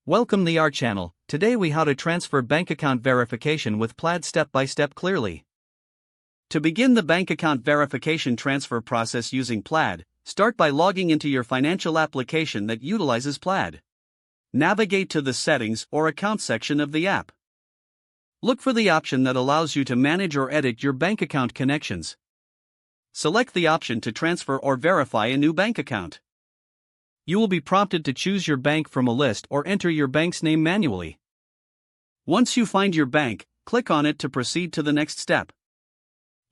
Welcome to our channel. Today we how to transfer bank account verification with Plaid step by step clearly. To begin the bank account verification transfer process using Plaid, start by logging into your financial application that utilizes Plaid. Navigate to the Settings or Account section of the app. Look for the option that allows you to manage or edit your bank account connections. Select the option to transfer or verify a new bank account. You will be prompted to choose your bank from a list or enter your bank's name manually. Once you find your bank, click on it to proceed to the next step.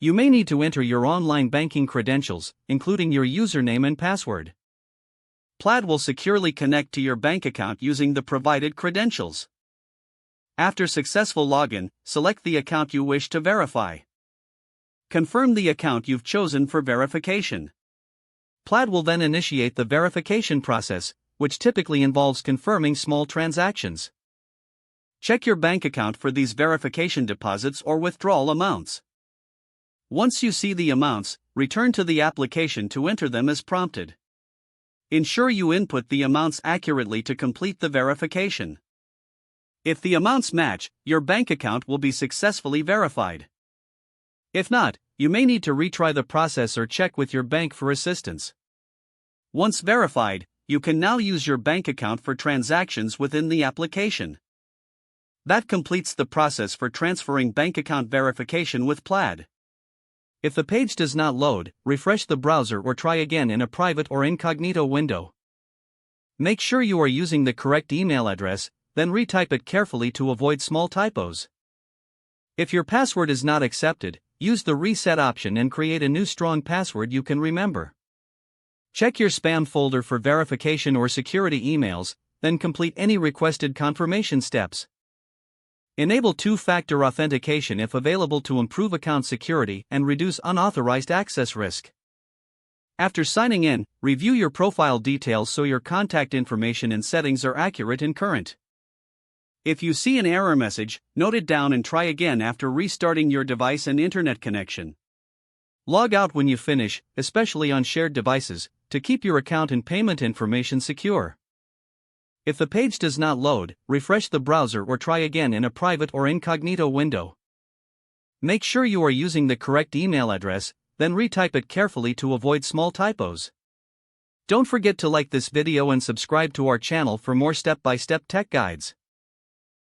You may need to enter your online banking credentials, including your username and password. Plaid will securely connect to your bank account using the provided credentials. After successful login, select the account you wish to verify. Confirm the account you've chosen for verification. Plaid will then initiate the verification process, which typically involves confirming small transactions. Check your bank account for these verification deposits or withdrawal amounts. Once you see the amounts, return to the application to enter them as prompted. Ensure you input the amounts accurately to complete the verification. If the amounts match, your bank account will be successfully verified. If not, you may need to retry the process or check with your bank for assistance. Once verified, you can now use your bank account for transactions within the application. That completes the process for transferring bank account verification with Plaid. If the page does not load, refresh the browser or try again in a private or incognito window. Make sure you are using the correct email address, then retype it carefully to avoid small typos. If your password is not accepted, use the reset option and create a new strong password you can remember. Check your spam folder for verification or security emails, then complete any requested confirmation steps. Enable two-factor authentication if available to improve account security and reduce unauthorized access risk. After signing in, review your profile details so your contact information and settings are accurate and current. If you see an error message, note it down and try again after restarting your device and internet connection. Log out when you finish, especially on shared devices, to keep your account and payment information secure. If the page does not load, refresh the browser or try again in a private or incognito window. Make sure you are using the correct email address, then retype it carefully to avoid small typos. Don't forget to like this video and subscribe to our channel for more step-by-step tech guides.